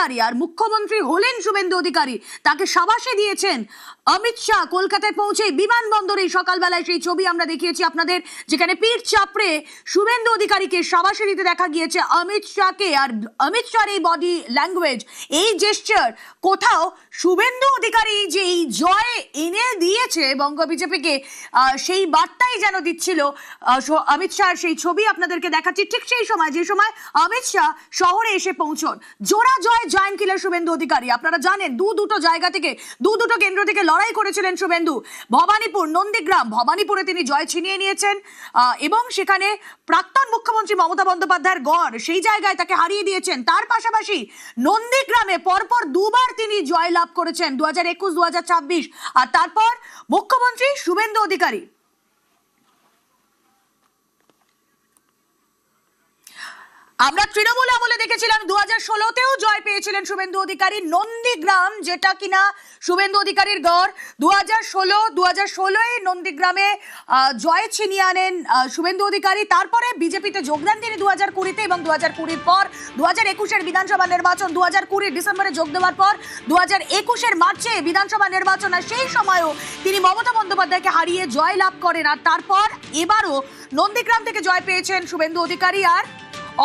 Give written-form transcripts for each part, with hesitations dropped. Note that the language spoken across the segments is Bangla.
অধিকারী আর মুখ্যমন্ত্রী হলেন শুভেন্দু অধিকারী, তাকে সাবাসে দিয়েছেন অমিত শাহ। কলকাতায় পৌঁছে বিমানবন্দরে সকালবেলায় সেই ছবি আমরা দেখিয়েছি আপনাদের, যেখানে পিঠ চাপড়ে শুভেন্দু অধিকারীকে সাবাসে দিতে দেখা গিয়েছে অমিত শাহকে। আর অমিত শাহর এই বডি ল্যাঙ্গুয়েজ, এই জেস্টার, কোথাও শুভেন্দু অধিকারী যে এই জয় এনে দিয়েছে বঙ্গ বিজেপিকে, সেই বার্তাই যেন দিচ্ছিল অমিত শাহর। সেই ছবি আপনাদেরকে দেখাচ্ছি ঠিক সেই সময় যে সময় অমিত শাহ শহরে এসে পৌঁছন। জোড়া জয়, জয়েন্ট কিলার শুভেন্দু অধিকারী। আপনারা জানেন দুটো জায়গা থেকে, দুটো কেন্দ্র থেকে লড়াই করেছিলেন শুভেন্দু। ভবানীপুর, নন্দীগ্রাম, ভবানীপুরে তিনি জয় ছিনিয়ে নিয়েছেন এবং সেখানে প্রাক্তন মুখ্যমন্ত্রী মমতা বন্দ্যোপাধ্যায়ের গড়, সেই জায়গায় তাকে হারিয়ে দিয়েছেন। তার পাশাপাশি নন্দীগ্রামে পরপর দুবার তিনি জয় লাভ করেছেন, 2021, 2026। আর তারপর মুখ্যমন্ত্রী শুভেন্দু অধিকারী। আমরা তৃণমূল আমলে দেখেছিলাম 2016তেও জয় পেয়েছিলেন শুভেন্দু অধিকারী। নন্দীগ্রাম, যেটা কিনা শুভেন্দু অধিকারীর গড়, 2016 নন্দীগ্রামে জয় ছিনিয়ে আনেন শুভেন্দু অধিকারী। তারপরে বিজেপিতে যোগদান তিনি 2020-তে, এবং 2020-র পর 2021-এর বিধানসভা নির্বাচন, 2020 ডিসেম্বরে যোগ দেওয়ার পর 2021-এর মার্চে বিধানসভা নির্বাচন, আর সেই সময়ও তিনি মমতা বন্দ্যোপাধ্যায়কে হারিয়ে জয় লাভ করেন। আর তারপর এবারও নন্দীগ্রাম থেকে জয় পেয়েছেন শুভেন্দু অধিকারী। আর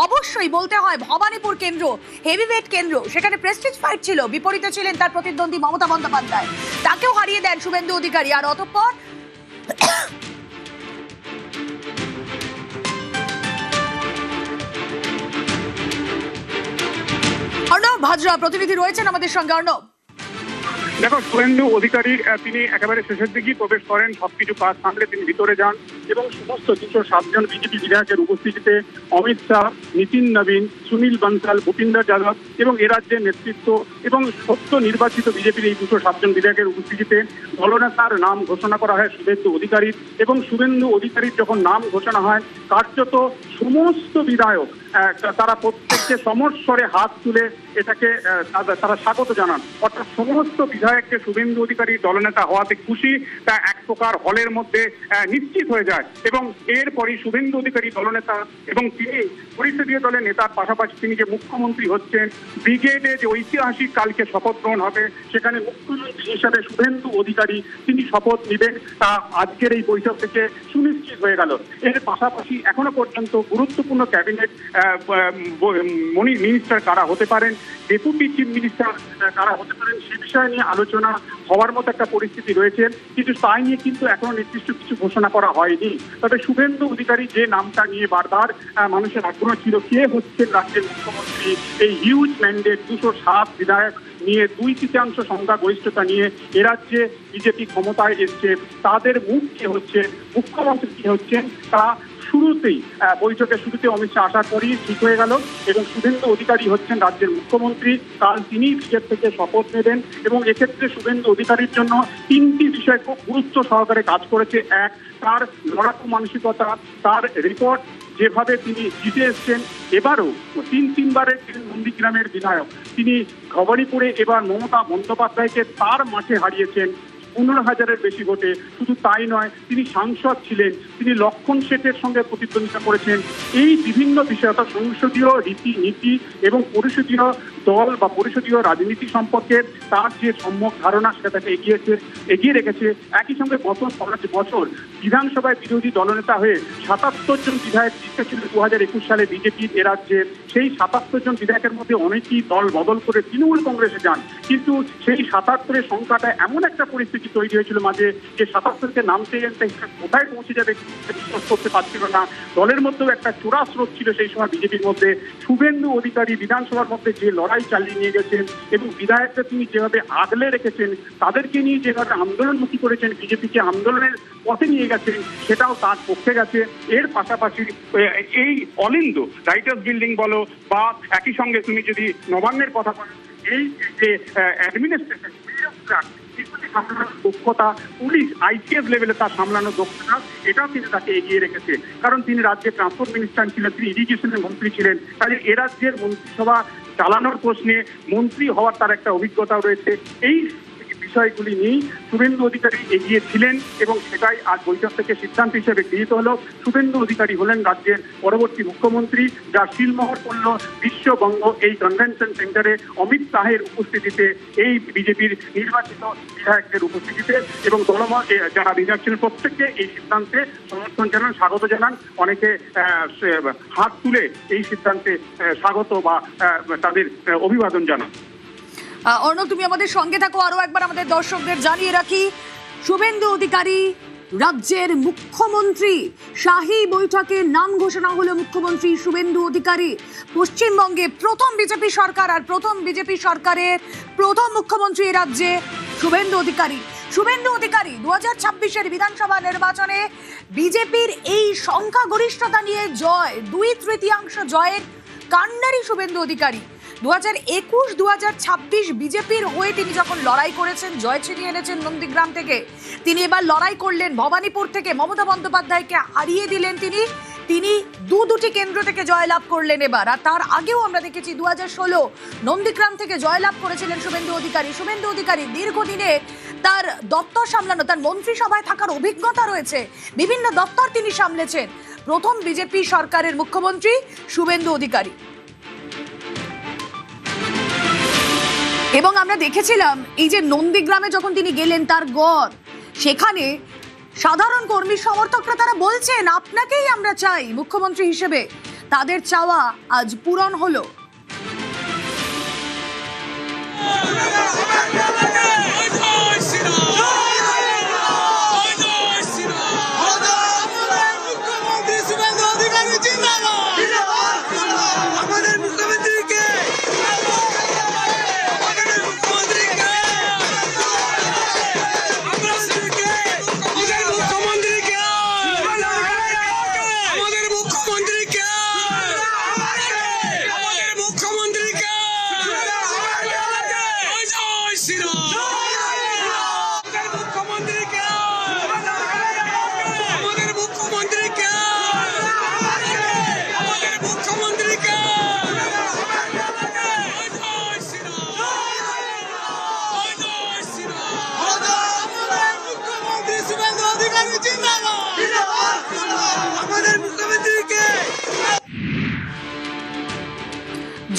অবশ্যই বলতে হয় ভবানীপুর কেন্দ্র, হেভিওয়েট কেন্দ্র, সেখানে প্রেস্টিজ ফাইট ছিল, বিপরীতে ছিলেন তার প্রতিদ্বন্দ্বী মমতা বন্দ্যোপাধ্যায়, তাকেও হারিয়ে দেন শুভেন্দু অধিকারী। আর অতঃপর অর্ণব ভাজরা প্রতিনিধি রয়েছেন আমাদের সঙ্গে। অর্ণব, দেখো, শুভেন্দু অধিকারী তিনি একেবারে শেষের দিকেই প্রবেশ করেন, সবকিছু কাজ সামলে তিনি ভিতরে যান এবং সমস্ত 207 জন বিজেপি বিধায়কের উপস্থিতিতে অমিত শাহ, নীতিন নবীন, সুনীল বনসাল, ভূপিন্দর যাদব এবং এ রাজ্যের নেতৃত্ব এবং সত্য নির্বাচিত বিজেপির এই 207 জন বিধায়কের উপস্থিতিতে দলনেতার নাম ঘোষণা করা হয় শুভেন্দু অধিকারীর। এবং শুভেন্দু অধিকারীর যখন নাম ঘোষণা হয়, কার্যত সমস্ত বিধায়ক তারা প্রত্যেককে সমস্বরে হাত তুলে এটাকে তারা স্বাগত জানান। অর্থাৎ সমস্ত বিধায়ককে শুভেন্দু অধিকারী দলনেতা হওয়াতে খুশি, তা এক প্রকার হলের মধ্যে নিশ্চিত হয়ে যায়। এবং এরপরই শুভেন্দু অধিকারী দলনেতা এবং তিনি পরিষদীয় দলের নেতার পাশাপাশি তিনি যে মুখ্যমন্ত্রী হচ্ছেন, ব্রিগেডে যে ঐতিহাসিক কালকে শপথ গ্রহণ হবে, সেখানে মুখ্যমন্ত্রী হিসাবে শুভেন্দু অধিকারী তিনি শপথ নেবেন, তা আজকের এই বৈঠক থেকে সুনিশ্চিত হয়ে গেল। এর পাশাপাশি এখনো পর্যন্ত গুরুত্বপূর্ণ ক্যাবিনেট মিনিস্টার কারা হতে পারেন, ডেপুটি চিফ মিনিস্টার কারা হতে পারেন, সে বিষয় নিয়ে আলোচনা হওয়ার মতো একটা পরিস্থিতি রয়েছে, কিন্তু তাই নিয়ে কিন্তু এখনো নির্দিষ্ট কিছু ঘোষণা করা হয়নি। তবে শুভেন্দু অধিকারী যে নামটা নিয়ে বারবার মানুষের আগ্রহ ছিল, কে হচ্ছেন রাজ্যের মুখ্যমন্ত্রী, এই হিউজ ম্যান্ডেট 207 বিধায়ক নিয়ে 2/3 সংখ্যাগরিষ্ঠতা নিয়ে এ রাজ্যে বিজেপি ক্ষমতায় এসছে, তাদের মুখ কে হচ্ছে, মুখ্যমন্ত্রী কে হচ্ছেন, তা শুরুতেই বৈঠকের শুরুতে অমিত শাহ আসার পরই ঠিক হয়ে গেল। এবং শুভেন্দু অধিকারী হচ্ছেন রাজ্যের মুখ্যমন্ত্রী, কাল তিনি ব্রিগেড থেকে শপথ নেবেন। এবং এক্ষেত্রে শুভেন্দু অধিকারীর জন্য 3টি বিষয় খুব গুরুত্ব সহকারে কাজ করেছে। এক, তার লড়াকু মানসিকতা, তার রেকর্ড, যেভাবে তিনি জিতে এসছেন। এবারও তিনবারের নন্দীগ্রামের বিধায়ক, তিনি ভবানীপুরে এবার মমতা বন্দ্যোপাধ্যায়কে তার মাঠে হারিয়েছেন 15,000-এর বেশি ভোটে। শুধু তাই নয়, তিনি সাংসদ ছিলেন, তিনি লক্ষণ শেঠের সঙ্গে প্রতিদ্বন্দ্বিতা করেছেন। এই বিভিন্ন বিষয়, অর্থাৎ সংসদীয় রীতিনীতি এবং পরিষদীয় দল বা পরিষদীয় রাজনীতি সম্পর্কে তার যে সম্যক ধারণা, সেটা তাকে এগিয়ে রেখেছে। একই সঙ্গে গত 5 বছর বিধানসভায় বিরোধী দলনেতা হয়ে 77 জন বিধায়ক জিতেছিল 2021 সালে বিজেপির এ রাজ্যে। সেই 77 জন বিধায়কের মধ্যে অনেকেই দল বদল করে তৃণমূল কংগ্রেসে যান, কিন্তু সেই 77-এর সংখ্যাটা এমন একটা পরিস্থিতি তৈরি হয়েছিল মাঝে, যে 77-কে নামতে কোথায় পৌঁছে যাবে বিশ্বাস করতে পারছিল না। দলের মধ্যেও একটা চোরা স্রোত ছিল সেই সময় বিজেপির মধ্যে। শুভেন্দু অধিকারী বিধানসভার মধ্যে যে লড়াই চালিয়ে নিয়ে গেছেন এবং বিধায়করা তিনি যেভাবে আগলে রেখেছেন, তাদেরকে নিয়ে যেভাবে আন্দোলনমুখী করেছেন, বিজেপিকে আন্দোলনের পথে নিয়ে গেছেন, সেটাও তার পক্ষে গেছে। এর পাশাপাশি এই অলিন্দ রাইটার্স বিল্ডিং বলো বা একই সঙ্গে তুমি যদি নবান্নের কথা বলো, এই যে অ্যাডমিনিস্ট্রেশন সামলানোর দক্ষতা, পুলিশ আইপিএস লেভেলে তার সামলানোর দক্ষতা, এটাও কিন্তু তাকে এগিয়ে রেখেছে। কারণ তিনি রাজ্যের ট্রান্সপোর্ট মিনিস্টার ছিলেন, তিনি ইরিগেশনের মন্ত্রী ছিলেন, তাহলে এ রাজ্যের মন্ত্রিসভা চালানোর প্রশ্নে মন্ত্রী হওয়ার তার একটা অভিজ্ঞতা রয়েছে। এই বিষয়গুলি নিয়েই শুভেন্দু অধিকারী এগিয়ে ছিলেন এবং সেটাই আজ বৈঠক থেকে সিদ্ধান্ত হিসেবে গৃহীত হলো। শুভেন্দু অধিকারী হলেন রাজ্যের পরবর্তী মুখ্যমন্ত্রী, যার শিলমোহর পড়ল বিশ্ববঙ্গ এই কনভেনশন সেন্টারে অমিত শাহের উপস্থিতিতে, এই বিজেপির নির্বাচিত বিধায়কদের উপস্থিতিতে, এবং দলমত যারা বিধায়ক ছিলেন প্রত্যেককে এই সিদ্ধান্তে সমর্থন জানান, স্বাগত জানান। অনেকে হাত তুলে এই সিদ্ধান্তে স্বাগত বা তাদের অভিবাদন জানান। অর্ণব, তুমি আমাদের সঙ্গে থাকো। আরো একবার আমাদের দর্শকদের জানিয়ে রাখি, শুভেন্দু অধিকারী রাজ্যের মুখ্যমন্ত্রী। শাহী বৈঠকে নাম ঘোষণা হলো মুখ্যমন্ত্রী শুভেন্দু অধিকারী। পশ্চিমবঙ্গে প্রথম বিজেপি সরকার, আর প্রথম বিজেপি সরকারের প্রথম মুখ্যমন্ত্রী রাজ্যে শুভেন্দু অধিকারী। শুভেন্দু অধিকারী 2026-এর বিধানসভা নির্বাচনে বিজেপির এই সংখ্যাগরিষ্ঠতা নিয়ে জয়, 2/3 জয়ের কাণ্ডারি শুভেন্দু অধিকারী। 2021-2026 বিজেপির হয়ে তিনি যখন লড়াই করেছেন, জয় ছিনিয়ে এনেছেন নন্দীগ্রাম থেকে, তিনি এবার লড়াই করলেন ভবানীপুর থেকে, মমতা বন্দ্যোপাধ্যায়কে হারিয়ে দিলেন তিনি দুটি কেন্দ্র থেকে জয়লাভ করলেন এবার। আর তার আগেও আমরা দেখেছি 2016 নন্দীগ্রাম থেকে জয়লাভ করেছিলেন শুভেন্দু অধিকারী। শুভেন্দু অধিকারী দীর্ঘদিনে তার দপ্তর সামলানো, তার মন্ত্রিসভায় থাকার অভিজ্ঞতা রয়েছে, বিভিন্ন দপ্তর তিনি সামলেছেন। প্রথম বিজেপি সরকারের মুখ্যমন্ত্রী শুভেন্দু অধিকারী। এবং আমরা দেখেছিলাম এই যে নন্দীগ্রামে যখন তিনি গেলেন, তার গড়, সেখানে সাধারণ কর্মী সমর্থকরা তারা বলছেন আপনাকেই আমরা চাই মুখ্যমন্ত্রী হিসেবে। তাদের চাওয়া আজ পূরণ হলো।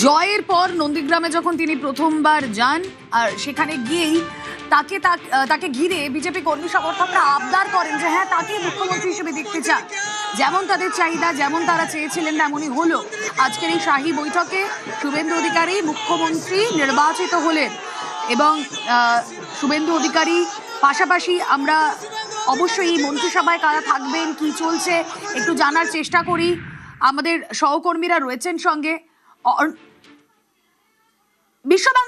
জয়ের পর নন্দীগ্রামে যখন তিনি প্রথমবার যান, আর সেখানে গিয়েই তাকে ঘিরে বিজেপি কর্মী সমর্থকরা আবদার করেন যে হ্যাঁ, তাকে মুখ্যমন্ত্রী হিসেবে দেখতে চান। যেমন তাদের চাহিদা, যেমন তারা চেয়েছিলেন, তেমনই হলো। আজকের এই শাহী বৈঠকে শুভেন্দু অধিকারী মুখ্যমন্ত্রী নির্বাচিত হলেন। এবং শুভেন্দু অধিকারী পাশাপাশি আমরা অবশ্যই এই মন্ত্রিসভায় কারা থাকবেন, কি চলছে একটু জানার চেষ্টা করি। আমাদের সহকর্মীরা রয়েছেন সঙ্গে। বিশ্ববাংলা